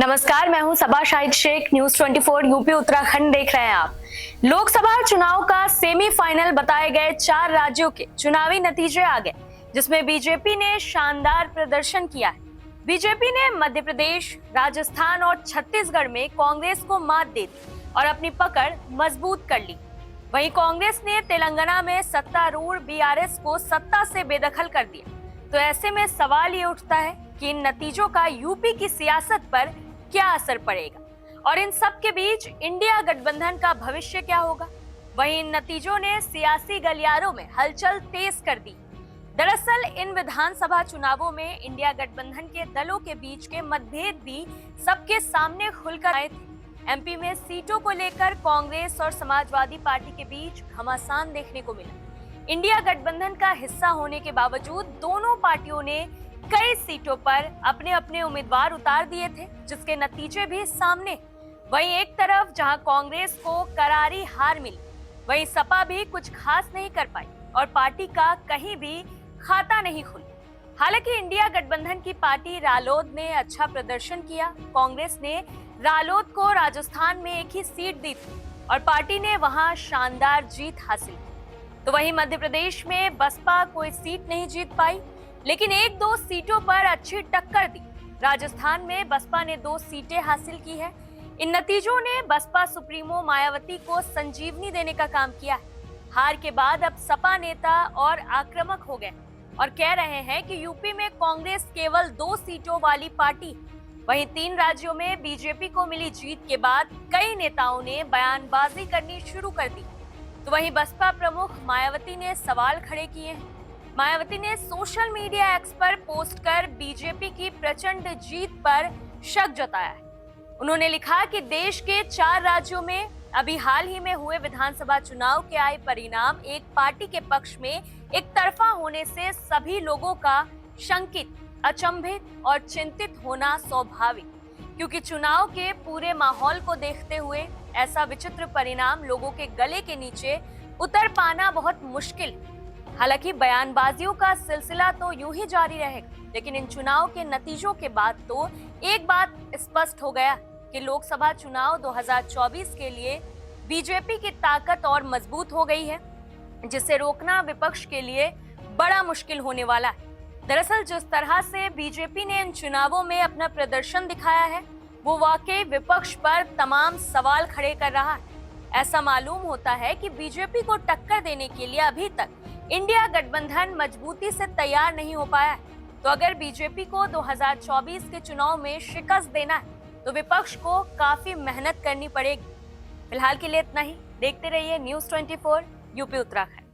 नमस्कार, मैं हूं सबा शाहिद शेख। न्यूज 24 यूपी उत्तराखंड देख रहे हैं आप। लोकसभा चुनाव का सेमीफाइनल बताए गए 4 राज्यों के चुनावी नतीजे आ गए, जिसमें बीजेपी ने शानदार प्रदर्शन किया है। बीजेपी ने मध्य प्रदेश, राजस्थान और छत्तीसगढ़ में कांग्रेस को मात दे दी और अपनी पकड़ मजबूत कर ली। वहीं कांग्रेस ने तेलंगाना में सत्तारूढ़ बीआरएस को सत्ता से बेदखल कर दिया। तो ऐसे में सवाल ये उठता है कि इन नतीजों का यूपी की सियासत पर क्या असर पड़ेगा और इन सब के बीच इंडिया गठबंधन का भविष्य क्या होगा। वहीं इन नतीजों ने सियासी गलियारों में हलचल तेज कर दी। दरअसल इन विधानसभा चुनावों में इंडिया गठबंधन के दलों के बीच के मतभेद भी सबके सामने खुलकर आए थे। एमपी में सीटों को लेकर कांग्रेस और समाजवादी पार्टी के बीच घमासान देखने को मिला। इंडिया गठबंधन का हिस्सा होने के बावजूद दोनों पार्टियों ने कई सीटों पर अपने अपने उम्मीदवार उतार दिए थे, जिसके नतीजे भी सामने। वहीं एक तरफ जहां कांग्रेस को करारी हार मिली, वहीं सपा भी कुछ खास नहीं कर पाई और पार्टी का कहीं भी खाता नहीं खुला। हालांकि इंडिया गठबंधन की पार्टी रालोद ने अच्छा प्रदर्शन किया। कांग्रेस ने रालोद को राजस्थान में एक ही सीट दी थी और पार्टी ने वहां शानदार जीत हासिल की। तो वहीं मध्य प्रदेश में बसपा कोई सीट नहीं जीत पाई, लेकिन 1-2 सीटों पर अच्छी टक्कर दी। राजस्थान में बसपा ने 2 सीटें हासिल की है। इन नतीजों ने बसपा सुप्रीमो मायावती को संजीवनी देने का काम किया है। हार के बाद अब सपा नेता और आक्रामक हो गए और कह रहे हैं कि यूपी में कांग्रेस केवल 2 सीटों वाली पार्टी। वहीं 3 राज्यों में बीजेपी को मिली जीत के बाद कई नेताओं ने बयानबाजी करनी शुरू कर दी। तो वहीं बसपा प्रमुख मायावती ने सवाल खड़े किए हैं। मायावती ने सोशल मीडिया एक्स पर पोस्ट कर बीजेपी की प्रचंड जीत पर शक जताया है। उन्होंने लिखा कि देश के 4 राज्यों में अभी हाल ही में हुए विधानसभा चुनाव के आए परिणाम एक पार्टी के पक्ष में एक तरफा होने से सभी लोगों का शंकित, अचंभित और चिंतित होना स्वाभाविक, क्योंकि चुनाव के पूरे माहौल को देखते हुए ऐसा विचित्र परिणाम लोगों के गले के नीचे उतर पाना बहुत मुश्किल है। हालांकि बयानबाजियों का सिलसिला तो यूं ही जारी रहेगा, लेकिन इन चुनाव के नतीजों के बाद तो एक बात स्पष्ट हो गया कि लोकसभा चुनाव 2024 के लिए बीजेपी की ताकत और मजबूत हो गई है, जिसे रोकना विपक्ष के लिए बड़ा मुश्किल होने वाला है। दरअसल जिस तरह से बीजेपी ने इन चुनावों में अपना प्रदर्शन दिखाया है, वो वाकई विपक्ष पर तमाम सवाल खड़े कर रहा है। ऐसा मालूम होता है कि बीजेपी को टक्कर देने के लिए अभी तक इंडिया गठबंधन मजबूती से तैयार नहीं हो पाया है। तो अगर बीजेपी को 2024 के चुनाव में शिकस्त देना है तो विपक्ष को काफी मेहनत करनी पड़ेगी। फिलहाल के लिए इतना ही। देखते रहिए न्यूज 24 यूपी उत्तराखंड।